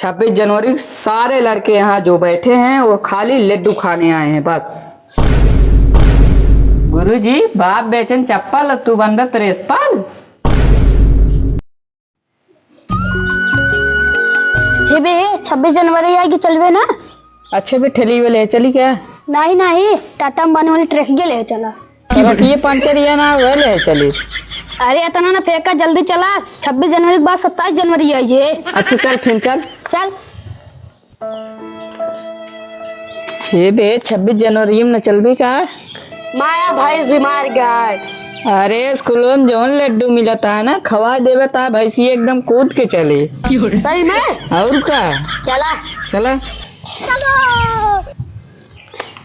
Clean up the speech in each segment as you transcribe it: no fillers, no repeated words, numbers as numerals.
26 जनवरी सारे लड़के यहाँ जो बैठे हैं वो खाली लड्डू खाने आए हैं बस। गुरुजी बाप बेचन चप्पल तू बंदा प्रेसपाल। हे बे 26 जनवरी आएगी चलवे ना। अच्छे भी ठेली वे ले चली क्या? नहीं नहीं टाटा में बने वाली ट्रक के ले चला। ये पंचर या ना वो ले चली। अरे इतना ना फेंका जल्दी चला। 26 जनवरी के बाद 27 जनवरी आई है। अच्छा चल फिर चल चल। ये बे 26 जनवरी में न चल भी का? माया भाई बीमार गए। अरे स्कूलों में जोन लड्डू मिला था ना खवा देवे था भैंसी एकदम कूद के चले। सही में? और का चला चला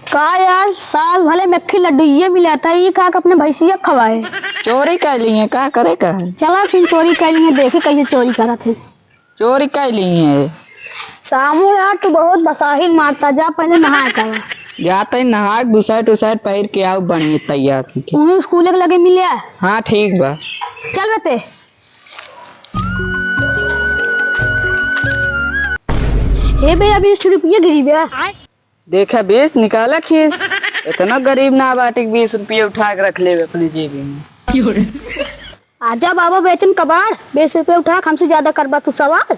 का यार साल भले मक्खी लड्डू ये मिला था ये का अपने भैंसिया खवाए। चोरी कर ली है का करे का? चला फिर चोरी कर लिए देखे कैसे चोरी करा थे। चोरी कर ली है सामू यार तू बहुत बसाहिन मारता जा पहले नहा कर जाते नहा बुसाइट उसाइट पैर के आओ बनी तैयार उन्हें स्कूल के लगे मिले। हाँ ठीक बा चल बेटे। हे बे अभी 20 रुपया गिरी बे। देखा 20 निकाला खीस। इतना गरीब ना बाटे 20 रुपये उठा के रख ले अपने जेब में। आजा बाबा बेचन कबाड़ 20 रुपये उठा हमसे ज्यादा करबा तू सवाल।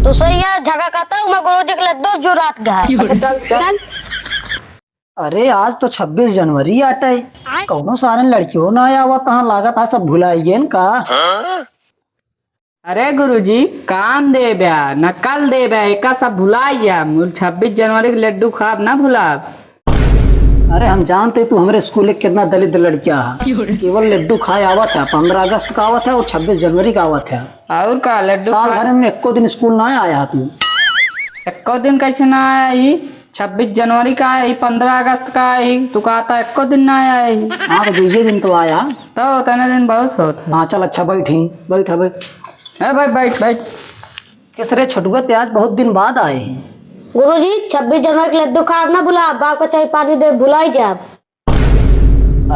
तो सही है झगड़ा करता हूँ मैं गुरुजी के लड्डू जो रात गया। अच्छा चल चल। अरे आज तो 26 जनवरी आटा है कौनो सारे लड़कियों ना आया हुआ तहाँ लागत है सब भुलाइए का। अरे गुरुजी काम दे ब्या न कल दे ब्या एक सब भुलाइया 26 जनवरी के लड्डू खाब ना भुलाब। अरे हम जानते तू हमारे स्कूल में कितना दलित लड़कियां है केवल लड्डू खाए आवत है 15 अगस्त का आवत है और 26 जनवरी का आवत है। और का लड्डू साल भर में एको दिन स्कूल ना आया तू। एको दिन कैसे ना आया ही? 26 जनवरी का है 15 अगस्त का है तू कहता एको दिन ना आया ही। हाँ तो ये दिन तो आया तो उतने दिन बहुत होता। हाँ चल अच्छा बैठी बैठ बैठ भाई बैठ बैठ। किसरे छुटुआ ते आज बहुत दिन बाद आए हैं। गुरुजी 26 जनवरी के लड्डू खा ना भुला बाप का चाय पानी दे भुलाई जा।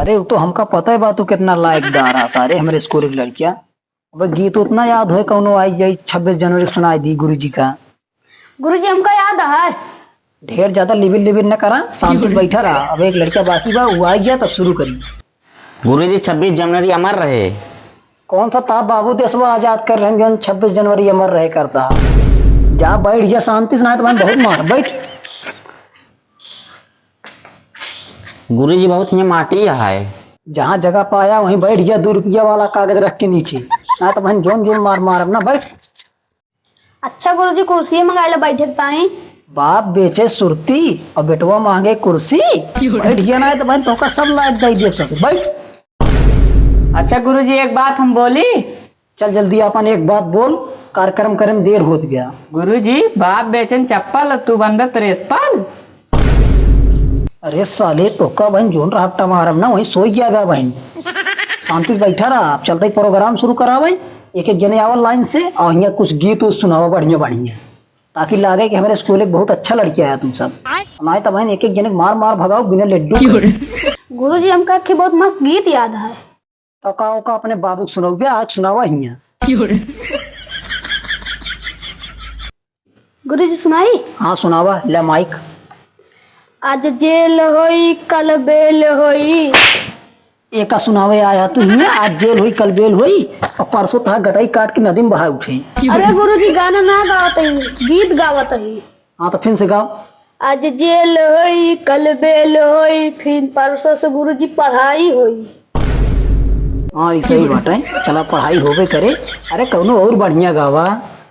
अरे वो तो हमका पता है बातू कितना लायकदार है सारे हमारे स्कूल की लड़कियां। अब गीत उतना याद हो कौनो आई जाई 26 जनवरी सुनाई दी गुरुजी का। गुरुजी हमका याद है। ढेर ज्यादा लिबिल लिबिल न करा शांति से बैठा रहा। अब एक लड़का बाकी बा वो आई गया तब शुरू करी। गुरुजी 26 जनवरी अमर रहे। कौन सा ताप बाबू देशवा आजाद कर रहे हैं 26 जनवरी अमर रहे करता। जा बैठ जा शांति से ना तो बहुत मार बैठ। गुरुजी बहुत ये माटी है जहाँ जगह पाया वहीं बैठ जा 2 रुपया वाला कागज रख के नीचे ना तो बहन जोन जोन मार मार अपना बैठ। अच्छा गुरुजी कुर्सी मंगा लो बैठे ताई। बाप बेचे सुरती और बेटवा मांगे कुर्सी बैठ गया ना तो बहन तो का सब लायक दे दिए सबसे बैठ। अच्छा गुरुजी एक बात हम बोली। चल जल्दी अपन एक बात बोल कार्यक्रम करम देर होत गया। गुरुजी बाप बेचन चप्पल तू बंदा प्रेसपाल। अरे साले तो का बहन जोन रहा मारम ना वहीं सोई गया बहन शांति से बैठा रहा। अब चलते प्रोग्राम शुरू करा भाई एक एक जने आवल लाइन से और यहाँ कुछ गीत सुनावा बढ़िया बढ़िया ताकि लागे कि हमारे स्कूल एक बहुत अच्छा लड़की आया तुम सब। हमारे तो बहन एक एक जने मार मार भगाओ बिना लड्डू। गुरुजी हमका की बहुत मस्त गीत याद है। तो का अपने बाबू सुनाओ भैया आज सुनावा हिया। गुरुजी सुनाई। हाँ सुनावा ले माइक। आज जेल होई कल बेल होई। एक सुनावे आया तू हिया आज जेल हुई कल बेल हुई और परसों था गटाई काट के नदी में बहा उठे। अरे गुरुजी गाना ना गावत है गीत गावत है। हाँ तो फिर से गाओ। आज जेल होई कल बेल होई फिर परसों से गुरुजी पढ़ाई होई। हाँ ऐसा ही बात है चला पढ़ाई होवे करे। अरे कौनो और बढ़िया गावा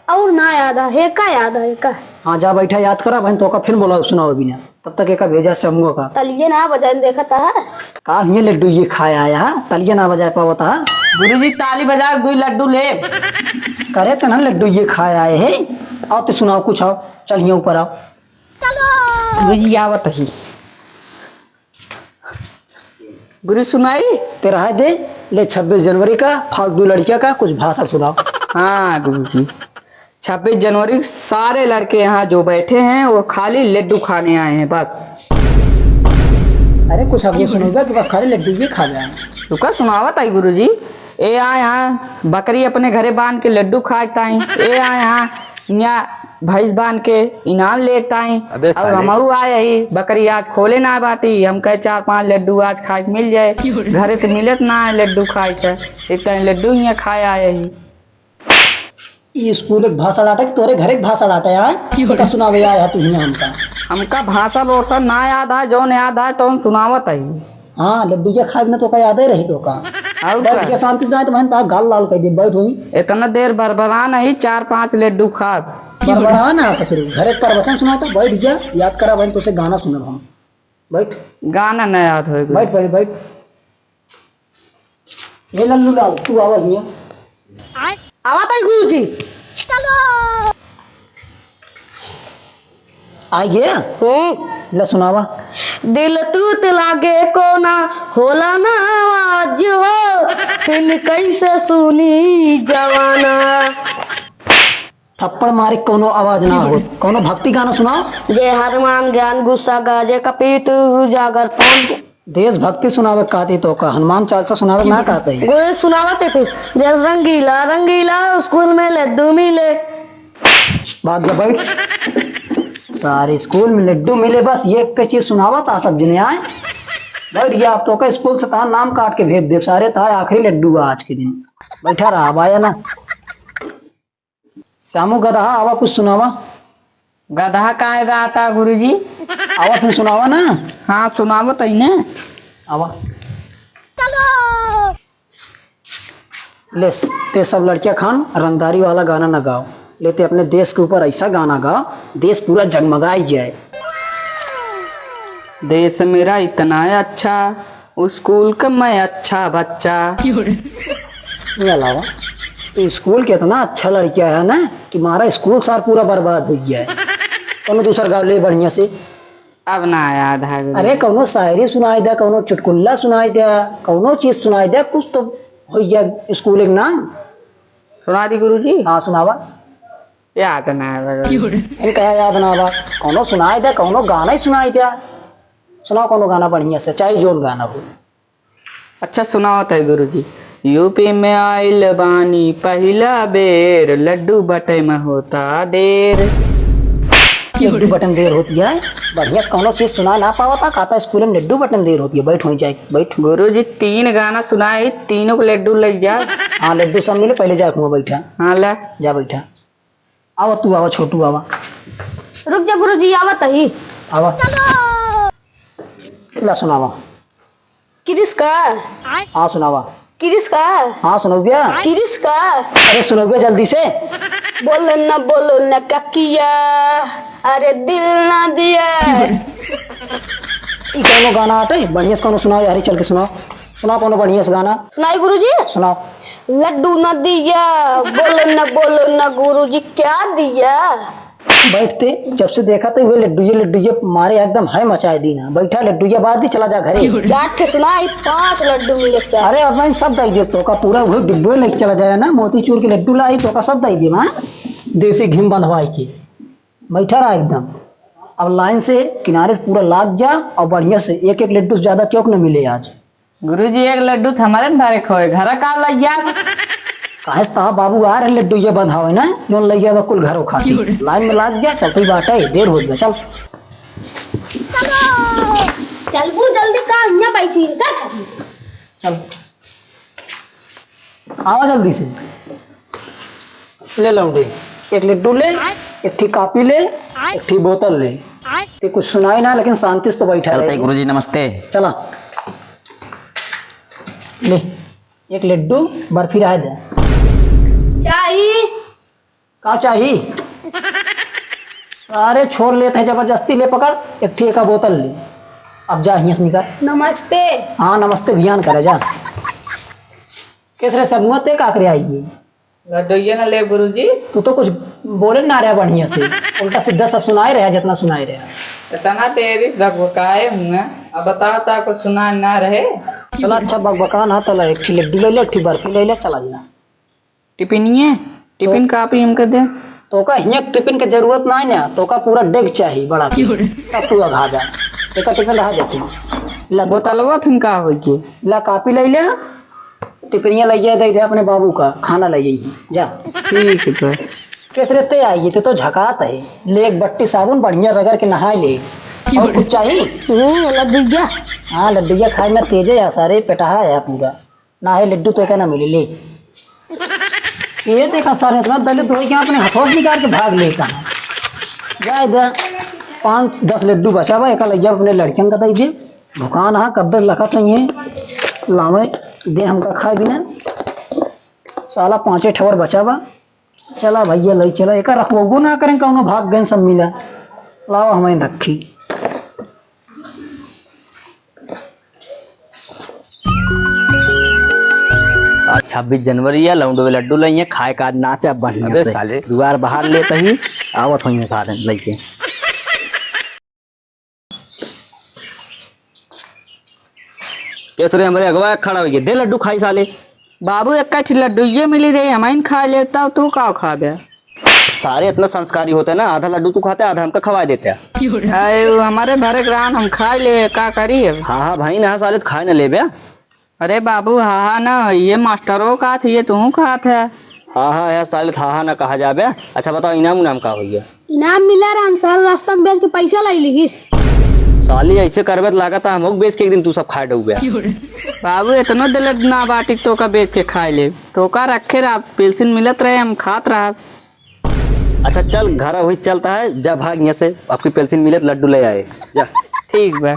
और ना याद है का याद है का। हाँ जा बैठा याद करा बहन तो का फिर बोला सुनाओ बिना तब तक एक भेजा समूह का। तलिए ना बजाए देखा था का ये लड्डू ये खाया आया तलिया ना बजा पावा था। गुरुजी ताली बजा 2 लड्डू ले। करे तो ना लड्डू ये खाया आए है। आओ तो सुनाओ कुछ आओ चल यहाँ ऊपर आओ। गुरुजी आवत ही। गुरु सुनाई तेरा है दे ले 26 जनवरी का फालतू लड़किया का कुछ भाषण सुनाओ। हाँ गुरुजी 26 जनवरी सारे लड़के यहाँ जो बैठे हैं वो खाली लड्डू खाने आए हैं बस। अरे कुछ अब ये सुनोगे कि बस खाली लड्डू ये खा जाए। रुका सुनावत आई गुरुजी। ए आ यहाँ बकरी अपने घरे बांध के लड्डू खाता है। ए आ यहाँ यहाँ भैंस बांध के इनाम लेता है। अबे अब साले। हमहू आए ही बकरी आज खोले ना बाटी, हम कहे 4-5 लड्डू आज खाए के मिल जाए। घरे तो मिलत ना है लड्डू खाए के, एक टाइम लड्डू यहाँ खाए आए ही। ये स्कूल एक भाषा डाटा कि तोरे घर एक भाषा डाटा यार बेटा सुनावे आया तू यहाँ हमका। हमका भाषा लोसा ना याद है, जो याद है तो हम सुनावत है। हाँ लड्डू जा खाए ना तो का याद ही रही तो का और बैठ का? के शांति से तो मैं गाल लाल कर दे बैठ हुई इतना देर बरबरा नहीं, 4-5 लड्डू खा। बरबरा ना ससुर घर एक प्रवचन सुना था बैठ जा याद करा बहन तो से गाना सुनब हम बैठ गाना न याद हो। बैठ पहले बैठ। ये लल्लू लाल तू आवाज नहीं आवत है गुरुजी। आ गया ले सुनावा। दिल तूत लागे कोना होला ना आवाज हो, फिर कैसे सुनी जवाना। थप्पड़ मारे कोनो आवाज ना हो। कोनो भक्ति गाना सुनाओ। जय हनुमान ज्ञान गुस्सा गाजे कपीत जागर पौन। देशभक्ति सुनावे कहती तो का हनुमान चालीसा सुनावे ना कहते हैं। गुरु सुनावते फिर जय रंगीला रंगीला स्कूल में लड्डू मिले। बात जा बैठ। सारे स्कूल में लड्डू मिले बस ये एक चीज सुनावा था सब जने आए बैठ गया। आप तो का स्कूल से था नाम काट के भेज दे सारे था आखिरी लड्डू आज के दिन बैठा रहा। अब आया ना श्यामू गधा आवा कुछ सुनावा। गधा काहे गाता गुरुजी? आवा फिर सुनावा ना। हाँ सुनावत है ना। आवा ले ते सब लड़कियां खान रंगदारी वाला गाना ना गाओ लेते अपने देश के ऊपर ऐसा गाना गाओ देश पूरा जगमगाई जाए। देश मेरा इतना अच्छा, स्कूल का मैं अच्छा बच्चा। ये अलावा तो स्कूल के इतना अच्छा लड़कियां है ना कि हमारा स्कूल सार पूरा बर्बाद हो गया है। कौनो दूसर गाँव ले बढ़िया से। अब ना याद है गुरुजी। अरे कौनो शायरी सुनाई दे कौनो चुटकुल्ला सुनाई दे कौनो चीज सुनाई दे कुछ तो हो गया स्कूल एक नाम। सुना दी गुरुजी? हाँ सुनावा। याद ना है गुरुजी। इनका याद ना आवा कौनो सुनाई दे कौनो गाना ही सुनाई दे। सुनाओ कौनो गाना बढ़िया से चाहे जोन गाना हो। अच्छा सुनावत है गुरुजी। यूपी में आइल बानी पहला बेर, लड्डू बटे में होता देर। लड्डू बटन देर होती है बढ़िया से कौनो चीज सुना ना पावा था कहता स्कूल में लड्डू बटन देर होती है। बैठ हो जाए बैठ। गुरुजी 3 गाना सुनाए, तीनों को लड्डू लग जा। हाँ लड्डू सब मिले पहले जा बैठा। हाँ ला जा बैठा। आवा तू आवा छोटू आवा। रुक जा गुरुजी आवत है। आवा ला सुनावा। किरिस हाँ सुनावा। का हाँ सुनो भैया। किरिस का अरे सुनो भैया जल्दी से। बोलो न क्या किया, अरे दिल ना दिया। ई कौनो गाना आटे बढ़िया से कौनो सुनाओ यार चल के सुनाओ। सुनाओ कौनो बढ़िया से गाना सुनाई गुरुजी। सुनाओ। लड्डू न दिया, बोलो न गुरुजी क्या दिया। बैठते जब से देखा तो ये लड्डू ये मारे एकदम है मचाए दी ना। बैठा लड्डू ये बाद ही चला जा घरे। चाट के सुनाई 5 लड्डू मिले चार। अरे अब मैं सब दई दे तो का पूरा वही डिब्बे लेके चला जाए ना। मोतीचूर के लड्डू लाई तो का सब दई दे ना देसी घी बंधवाई के। बैठा रहा एकदम। अब लाइन से किनारे से पूरा लाग जा और बढ़िया से एक लड्डू से ज्यादा क्यों न मिले आज। गुरुजी एक लड्डू तो हमारे धारे खोए घर का लग जा। काहे ता बाबू आ रहे लड्डू ये बंधावे ना जो लग गया कुल घरों खाती लाइन में लाग गया चलते ही बाटे देर हो गया। चल चल बू जल्दी का यहाँ बैठी है चल। चल आवा जल्दी से। ले लौंडे एक लड्डू ले एक ठी कापी ले एक ठी बोतल ले। ते कुछ सुनाई ना लेकिन शांति से तो बैठा चलते रहे। गुरुजी नमस्ते। चला ले एक लड्डू बर्फी रह दे। चाहिए का चाहिए। अरे छोड़ लेते हैं जबरदस्ती ले पकड़ एक ठी का बोतल ले। अब जा यहाँ से निकाल। नमस्ते। हाँ नमस्ते भियान करे जा। किसरे समूह ते काकरे आएगी। लड्डू ये ना ले गुरुजी। तू तो कुछ बोले ना रहा बढ़िया से उल्टा सीधा सब सुनाए रहा जितना सुनाए रहा। इतना तेरी बकबकाए हूँ। अब बताओ ता कुछ सुना ना रहे। चला अच्छा बकबका ना तो एक ठी लड्डू ले ले एक ठी बर्फी ले ले चला जा। टिफिनिए टिफिन कापी हमके दे। तो का यहाँ टिफिन की जरूरत ना है ना तो का पूरा डेग चाहिए बड़ा तब तू अघा जा। एक टिफिन रहा देती ला बोतलवा फिर का होगी। ला कापी ले ले टिफिनिया ले जाए दे दे अपने बाबू का खाना ले जाइए जा। ठीक है किस रेते आई तो झकात है। ले एक बट्टी साबुन बढ़िया रगड़ के नहा ले। और कुछ चाहिए? लड्डू हाँ लड्डूया खाए में तेज है सारे पेटहा है पूरा ना है लड्डू तो क्या ना मिले ले। ये देखा सारे इतना दलित हो क्या अपने हथौड़ निकाल के भाग लेता जाए दे। 5-10 लड्डू बचा बा एक लैया अपने लड़कियन का दे दुकान हाँ कब लखत नहीं है लावे दे हमका खाए बिना साला 5 ठवर बचा बा। चला भैया ले चला एक रखबो ना करें कौनो भाग गए सब मिला लाओ हमें रखी। आज 26 जनवरी है लौंडो में लड्डू लइए खाए का नाचा बढ़िया से साले दुआर बाहर लेते ही आवत होइए सारे लइके। केसरे हमरे अगवा खड़ा हो गए दे लड्डू खाई साले। बाबू एक लड्डू ये मिली रही हमें खा लेता हूँ तू का खा बे। सारे इतना संस्कारी होते हैं ना आधा लड्डू तू खाते आधा हमका खवा देते हैं। अरे हमारे भरे ग्रान हम खा ले का करी अब। हाँ हाँ भाई ना साले तो खाए ना ले बे। अरे बाबू हाँ हाँ ना ये मास्टरों का थी ये तू खात है। हाँ हाँ यार साले हाँ हाँ ना कहा जाबे। अच्छा बताओ इनाम उनाम का होइए? इनाम मिला राम साल रास्ता में बेच के पैसा लाई लिहिस। साली ऐसे करबे लागत हम लोग बेच के एक दिन तू सब खाए डूबे। बाबू इतना दिल ना बाटी तो का बेच के खाए ले तो का रखे रहा पेंशन मिलत रहे हम खात रहा। अच्छा चल घर वही चलता है जा भाग यहाँ से आपकी पेंशन मिले तो लड्डू ले आए जा। ठीक बा।